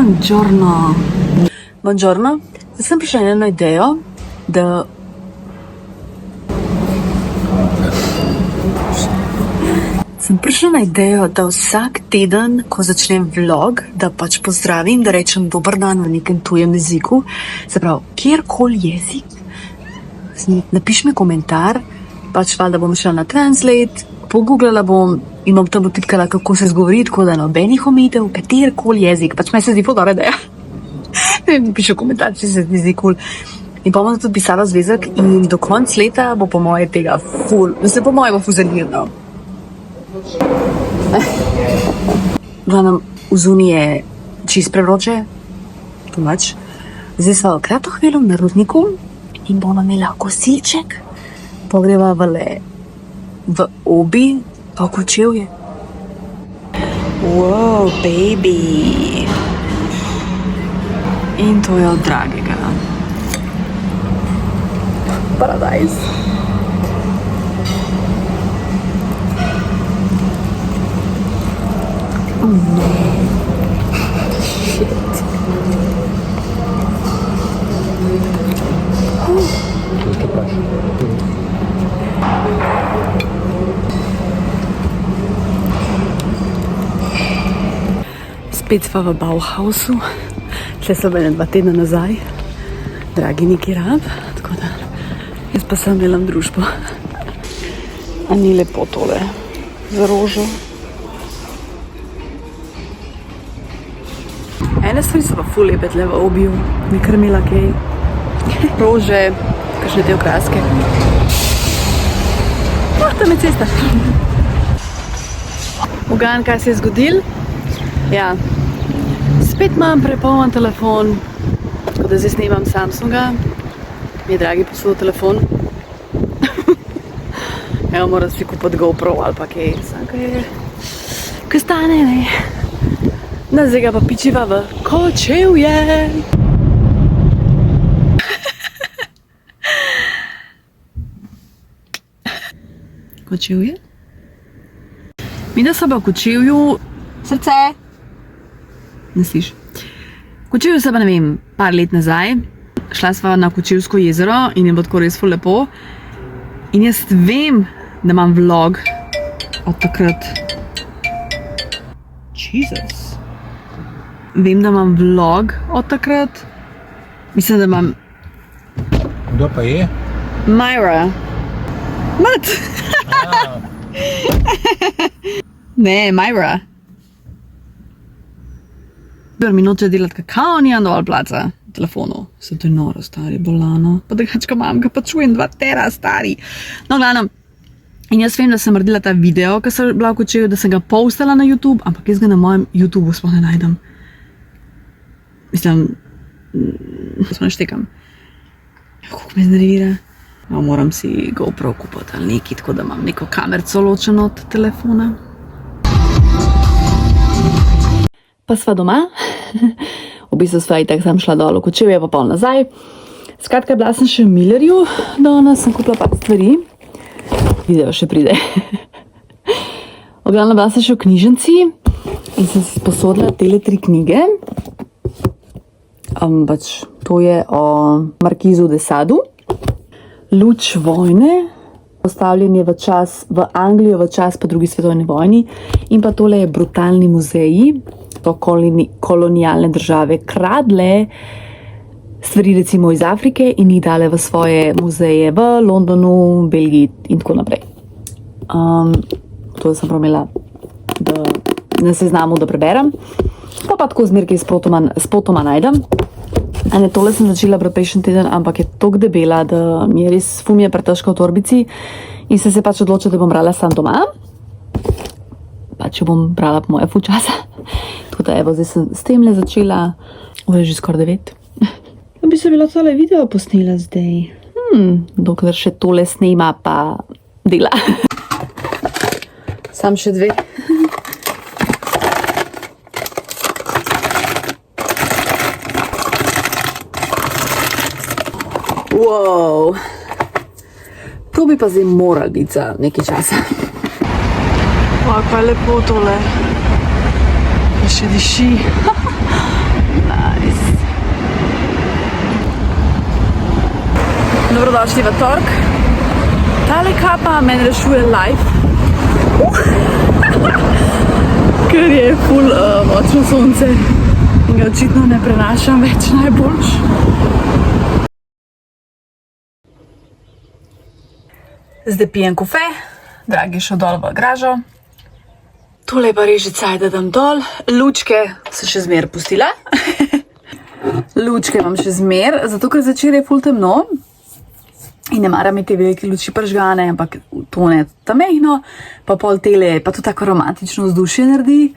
Buongiorno. Buongiorno. Sem prišla na eno idejo, da vsak teden, ko začnem vlog, da pač pozdravim, da rečem dober dan v nekem tujem jeziku. Se pravi, kjerkoli jezik, napiš mi komentar, pač valjda bom šla na Translate, pogooglala bom in bom tam vtipkala, kako se zgovori, tako da nobenih omejitev, katerkoli jezik, pač meni se zdi ful dobra ideja. Pišu komentar, če se ti zdi kul. In pa bom tudi pisala zvezek in do konca leta bo po moje tega ful, po moje bo ful zanimivo. Glavno, vzuni je čist prevroče, tumač. Zdaj sva v Kratochvílu na Rudniku in bomo imela kosilček, pogreva v Obi, pa Kočevje. Wow, baby. In to je od dragega. Paradajz. Spet sva v Bauhausu, tle so bile 2 tedna nazaj, dragi neki rab, tako da jaz pa sem imela družbo. A ni lepo tole za rožo? Ene stvari so pa ful lepe tle v Obiju, mi krmila kaj, rože, kakšne te okraske. Tam je cesta. Ugan, kaj se je zgodil? Ja, spet imam prepoln telefon, tako da zdaj snemam Samsunga. Mi je dragi posodil telefon. Evo, moram si kupiti GoPro ali pa kaj, sam kaj stane, ne. No, zdaj ga pa pičiva v Kočevje. Kočevje? Mi da so pa v Kočevju... Srce! Ne sliš. V Kočevju se pa, ne vem, par let nazaj. Šla sva na Kočevsko jezero in je bilo tako res ful lepo. In jaz vem, da imam vlog od takrat. Jesus. Vem, da imam vlog od takrat. Mislim, da imam... Kdo pa je? Myra. Mat! Ne, Myra. Mi noče delati kakao, ni dovolj placa v telefonu. Se to je noro, stari, bolano. Pa drugačka mamka, pa čujem 2 tera, stari. No, glavno. In jaz vem, da sem naredila ta video, ki sem bila v Kočevju, da sem ga postala na YouTube, ampak jaz ga na mojem YouTubeu sploh ne najdem. Mislim, sploh ne štekam. Kako me znervira. No, moram si GoPro kupiti ali nekaj, tako da imam neko kamerco ločeno od telefona. Pa sva doma. V bistvu sva itak sam šla dol v Kočevje, pa pol nazaj. Skratka, bila sem še v Millerju, danes sem kupila par stvari. Video še pride. Oglavno, bila sem še v knjižnici in sem si sposodila tele 3 knjige. Pač to je o Markizu de Sadu. Luč vojne, postavljen je v Anglijo v čas po 2. svetovni vojni, in pa tole je brutalni muzeji, to kolonialne države kradle stvari recimo iz Afrike in jih dale v svoje muzeje v Londonu, Belgiji in tako naprej. To sem prav imela na seznamu, da preberem. Pa tako zmerkaj spotoma najdem. Tole sem začela brati prejšnji teden, ampak je toliko debela, da mi je res fumija pretežka v torbici in sem se pač odločila, da bom brala sam doma. Pač jo bom brala po moje ful časa. Tako da evo, zdaj sem s temle začela, ura je že skoraj 9. Bi se bila tole video posnela zdaj. Dokler še tole snema pa dela. Sam še 2. Wow. To bi pa zdaj moral biti za nekaj časa. Kaj je lepo tole. Pa še diši. Nice. Dobrodošli v tork. Tale kapa meni rešuje life. Ker je ful močno sonce in ga očitno ne prenašam več najboljš. Zdaj pijem kofe, Dragi šel dol v garažo. Tole pa reži caj, da dam dol. Lučke se še zmer pustila. Lučke imam še zmer, zato ker začer je ful temno. In ne maram te velike luči pržgane, ampak to ne ta mehno. Pa pol tele, pa to tako romantično vzdušje naredi.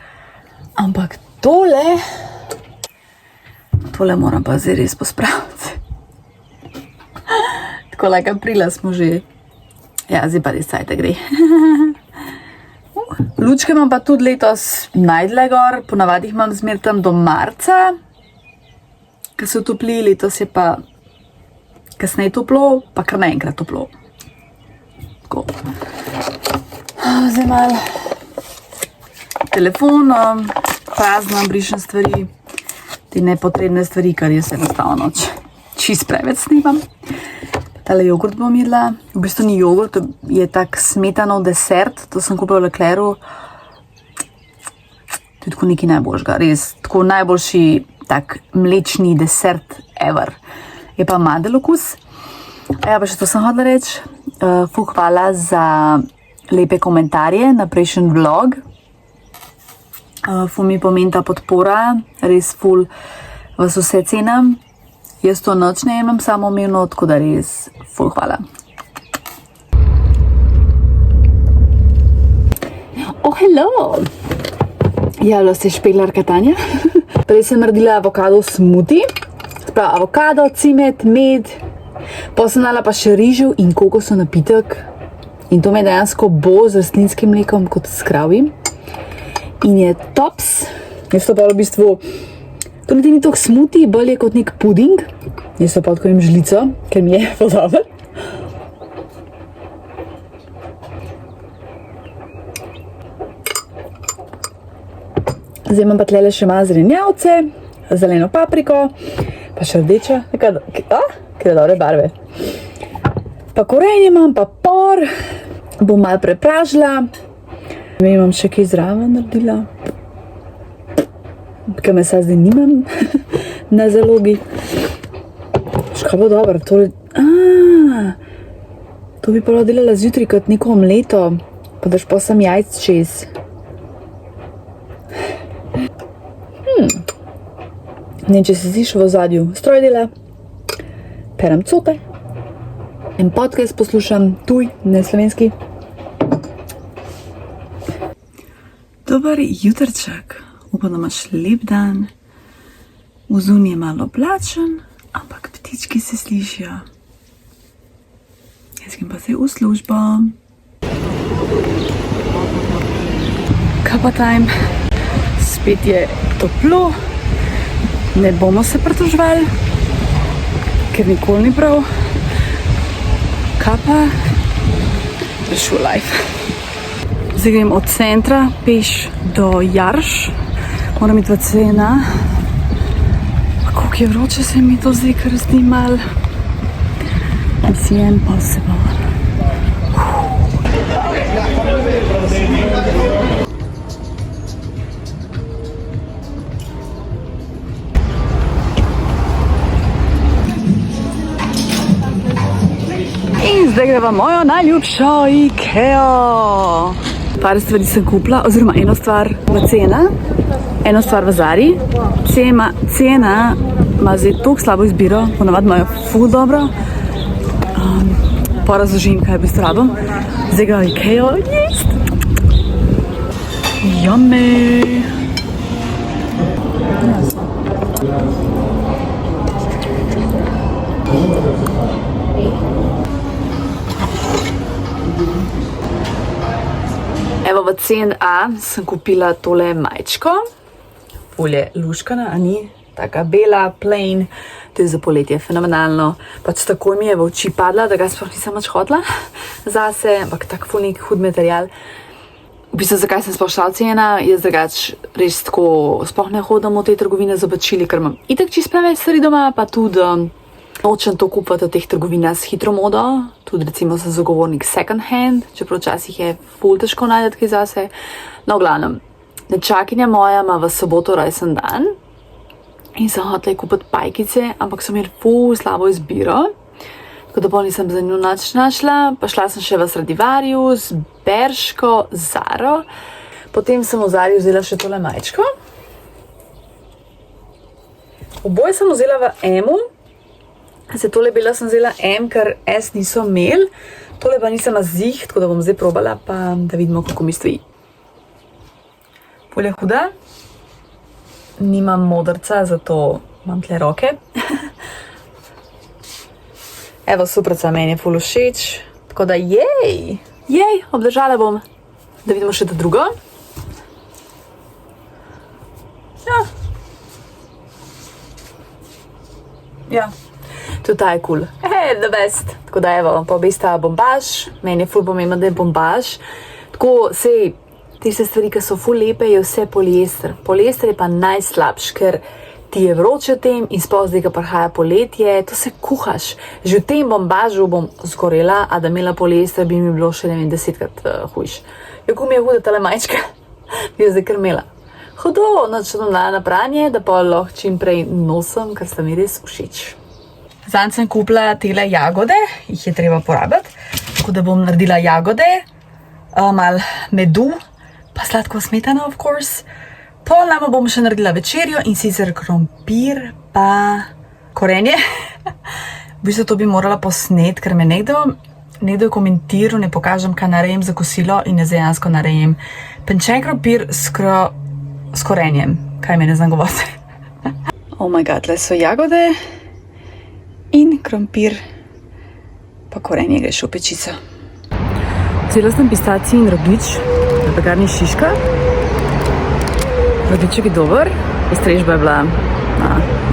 Ampak tole moram pa zdaj res pospraviti. Tako like aprila smo že. Ja, zdaj pa res caj, da gre. Lučke imam pa tudi letos najdlje gor, ponavadi jih imam zmer tam do marca, ko se utopli, letos je pa kasneje toplo, pa kar naenkrat toplo. Tako. Zdaj malo telefon, prazno, brišem stvari, te nepotrebne stvari, kar jaz enostavno čist preveč snimam. Tale jogurt bom jedla, v bistvu ni jogurt, je tak smetanov desert, to sem kupila v Leclercu. To je tako nekaj najboljšega, res, tako najboljši tak mlečni desert ever. Je pa madel okus. Ja, pa še to sem hodila reči. Ful hvala za lepe komentarje na prejšnji vlog. Ful mi pomeni ta podpora, res ful vas vse cenam. Jaz to noč ne imam samoumevno, tako da res ful hvala. Oh, hello! Javlja se špeglarka Tanja. Prej sem naredila avokado smuti. Prav, avokado, cimet, med. Potem sem dala pa še rižev in kokosov napitek. In to me dejansko bo z rastlinskim mlekom kot s kravjim. In je tops. Jaz to pa v bistvu... To niti ni toliko smuti, bolj je kot nek puding. Jaz to pa odkojim žlico, ker mi je podoben. Zdaj imam pa tlele še malo zelenjavce, zeleno papriko, pa še rdeča, kjer dobre barve. Pa korenje imam, pa por, bom malo prepražila. Imam še kaj zraven naredila. Ker mesa zdaj nimam na zalogi. Škaj bo dobro, to bi pa delala zjutraj kot neko omleto, pa daš pa sam jajc čez. Ne vem, če se zdiš v ozadju stroj dela, perem cote, en podcast poslušam, tuj, ne slovenski. Dober jutrček. Upam, da imaš lep dan, vzun je malo oblačen, ampak ptički se slišijo. Jaz grem pa zdaj v službo. Kapa time, spet je toplo, ne bomo se pritoževali, ker nikoli ni prav. Kapa, rešuje life. Zdaj grem od centra peš do Jarš. Moram iti v cena. Koliko je vroče se mi to zdaj, kar zdi mal. Mission impossible. In zdaj greva mojo najljubšo Ikeo. Par stvari sem kupila, oziroma eno stvar v cena, eno stvar v Zari. Cena ima zdaj toliko slabo izbiro, ponavadi imajo ful dobro. Pa razložim, kaj v bistvu rabim. Zdaj ga Ikeo jest. Yummy! Evo, v C&A sem kupila tole majčko. Ful je luškana, a ni? Taka bela, plain. To je za poletje fenomenalno. Pač takoj mi je v oči padla, da ga sploh nisem več hotela zase, ampak tak ful nek hud material. V bistvu, zakaj sem sploh šla cena, jaz drugač res tako sploh ne hodim v te trgovine z oblačili, ker imam itak čist preveč stvari doma, pa tudi nočem to kupiti v teh trgovinah s hitro modo, tudi recimo sem zagovornik second hand, čeprav včasih je ful težko najti kaj zase. No, v glavnem, nečakinja moja ima v soboto rojsten dan in sem hotela kupiti pajkice, ampak sem imela ful slabo izbiro. Tako da bolj nisem za njo nič našla, pa šla sem še v Stradivarius, Bershko, Zaro, potem sem v Zari vzela še tole majčko. Oboje sem vzela v M-u, se tole bela sem vzela M, ker S niso imeli, tole pa nisem zih, tako da bom zdaj probala, pa da vidimo, kako mi stoji. Pol je huda, nimam modrca, zato imam tle roke. Evo, supraca, meni je ful všeč, tako da jej, obdržala bom, da vidimo še to drugo. Ja, tudi ta je cool, the best. Tako da evo, pa obe sta bombaž, meni je ful pomembno, da je bombaž. Tako, sej, tiste stvari, ki so ful lepe, je vse poliester. Poliester je pa najslabš, ker ti je vroče v tem in sploh zdaj, ko prihaja poletje, to se kuhaš. Že v tem bombažu bom zgorela, a da imela poliester, bi mi bilo še, ne vem, 10krat hujš. Jako mi je huda tale majčka, bi jo zdaj krmela. Hudo, noč sem dala na pranje, da pa lahko čim prej nosim, ker sta mi res všeč. Zanj sem kupila tele jagode, jih je treba porabiti, tako da bom naredila jagode, malo medu, pa sladko smetano, of course. Pol nama bom še naredila večerjo in sicer krompir pa korenje. V bistvu to bi morala posnet, ker me nekdo je komentiral, ne pokažem, kaj narejem za kosilo in ne dejansko narejem penčen krompir s korenjem. Kaj me ne znam govoriti. Oh my god, le so jagode in krompir pa korenje greš v pečico. Vzela sem pistaci in rogljič v pekarni Šiška. Rogliček je dober, strežba je bila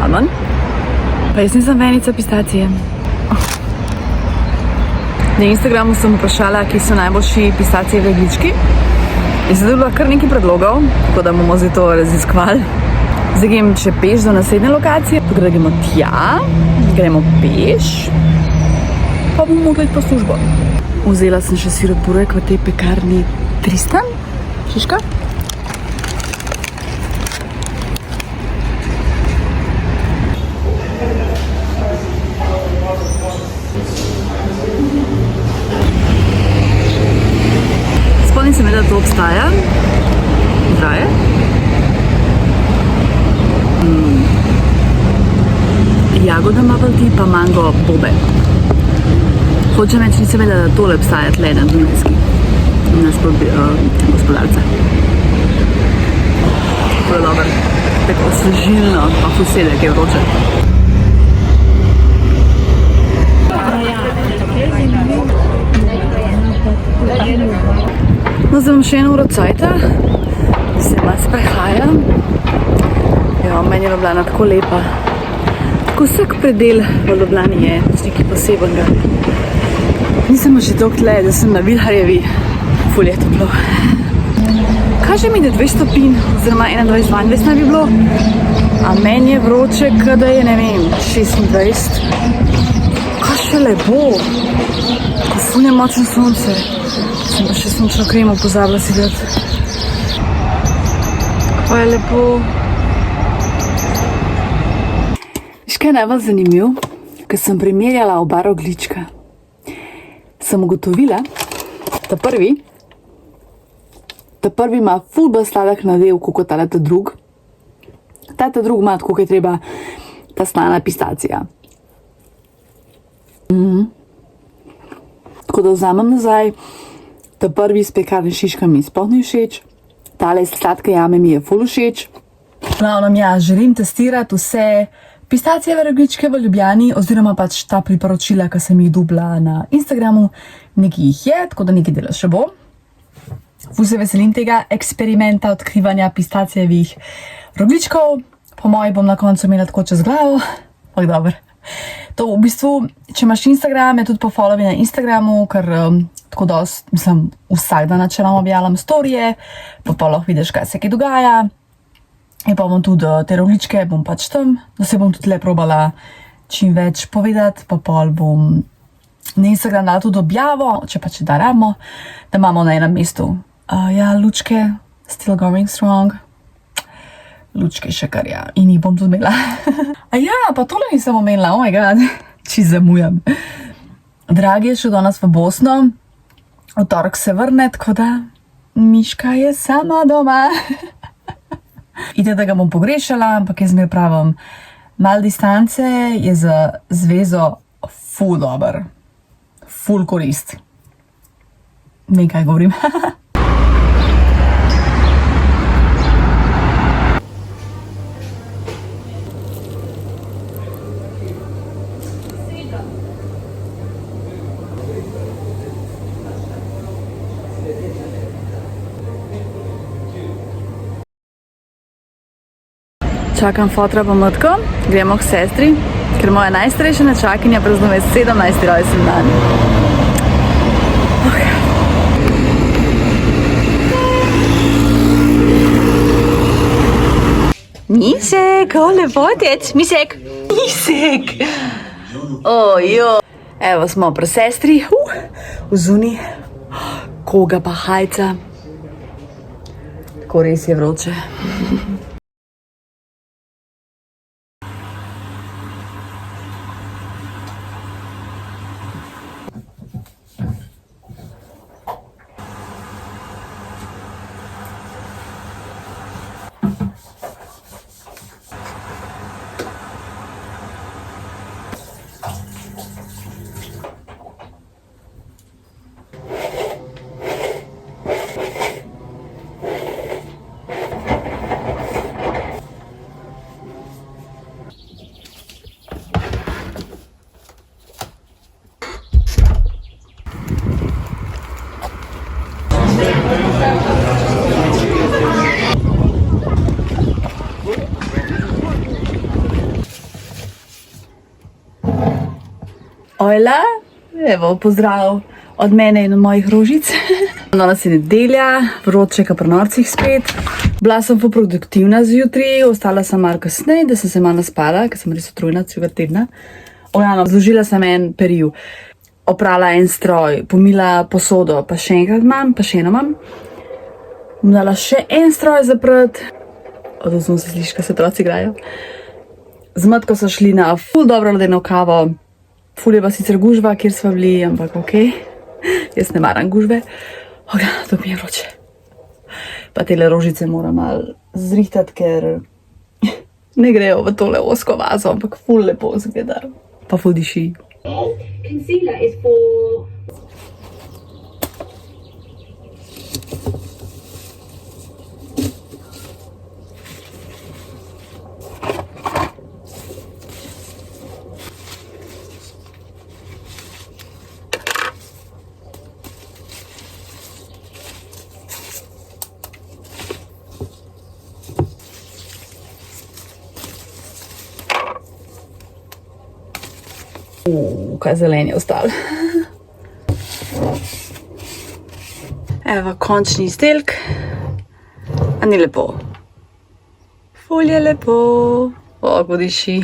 manj. Pa jaz nisem venica pistacije. Na Instagramu sem vprašala, kje so najboljši pistacije v roglički. In sem dobila kar nekaj predlogov, tako da bomo zdaj to raziskovali. Zdaj grem še peš do naslednje lokacije, tako da gremo tja, gremo peš, pa bomo mogli po službo. Vzela sem še sirup burek v tej pekarni Tristan, Šiška. Spomnim se me, da to obstaja. Zdraje. Jagoda mabalti pa mango bobe. Hočem reči, nisem vedela, da tole obstaja tle na Dunajski. Naspod gospodarca. To je dober. Tako osvežilno, pa fusedek je vroče. No, zdaj imam še eno uro cajta, da se malo sprehajam. Ja, meni je Ljubljana tako lepa. Tako vsak predel v Ljubljani je nekaj posebenega. Nisem še toliko tle, da sem na Vilharjevi, ful je toplo. Kaže mi, da 2 stopinj, oziroma 21-22 naj bi bilo, a meni je vroče, kada je, ne vem, 26. Kaj še lepo, ko ful je močno sonce. Sem pa še sončno kremo pozabila si dati. Kaj je lepo. Viš kaj je najbolj zanimiv? Ko sem primerjala oba rogljička, sem ugotovila, da prvi ima ful bolj sladek nadev, kot ta drug. Ta drug ima tako, kot je treba ta slana pistacija. Tako da vzamem nazaj, ta prvi iz pekarne Šiška mi sploh ni všeč, tale iz sladke jame mi je ful všeč. Glavnem, ja, želim testirati vse pistacijeve rogljičke v Ljubljani, oziroma pač ta priporočila, ki sem jih dobila na Instagramu, nekaj jih je, tako da nekaj dela še bo. Ful se veselim tega eksperimenta odkrivanja pistacijevih rogljičkov. Po moji bom na koncu imela tako čez glavo. Ampak dobro. To v bistvu, če imaš Instagram, je tudi pofollowi na Instagramu, ker tako dosti, mislim, vsak dan načeloma objavljam storije, pa lahko vidiš, kaj se kaj dogaja. In pa bom tudi te rogličke, bom pač tam, da se bom tudi le probala čim več povedati, pa pol bom na Instagram dala tudi objavo, če pa če da rabimo, da imamo na enem mestu. Ja, lučke, still going strong. Lučke še kar, ja, in jih bom tudi imela. A ja, pa tole nisem omenila, oh my god, či zamujam. Dragi je šel danes v Bosno, v torek se vrne, tako da Miška je sama doma. Ide, da ga bom pogrešala, ampak jaz mi pravim, mal distance je za zvezo ful dober, ful korist. Vem, kaj govorim. Čakam fotra pa matko, gremo k sestri, ker moja najstarejša nečakinja praznuje 17. rojstni dan. Okay. Misek, o lepotec, Misek, Misek. Ojo. Evo smo pri sestri, v zuni, koga pa hajca. Tako res je vroče. Ojla, evo, pozdrav od mene in od mojih rožic. Danes je nedelja, vroče ka pri norcih spet. Bila sem ful produktivna zjutraj, ostala sem malo kasneje, da sem se malo naspala, ker sem res utrujena celega tedna. Ojano, zložila sem en peril, oprala en stroj, pomila posodo, pa še enkrat imam, pa še eno imam. Dala še en stroj zaprt. Odozum se sliši, kaj se otroci igrajo. Z matko so šli na ful dobro ledeno kavo. Ful je pa sicer gužva, kjer sva bili, ampak okej. Jaz ne maram gužve. Oga, to mi je vroče. Pa tele rožice moram malo zrihtati, ker ne grejo v tole osko vazo, ampak ful lepo zgleda. Pa ful diši. Concealer is for... Kaj zelen je ostal. Evo, končni izdelek. A ni lepo? Ful je lepo. O, ko diši.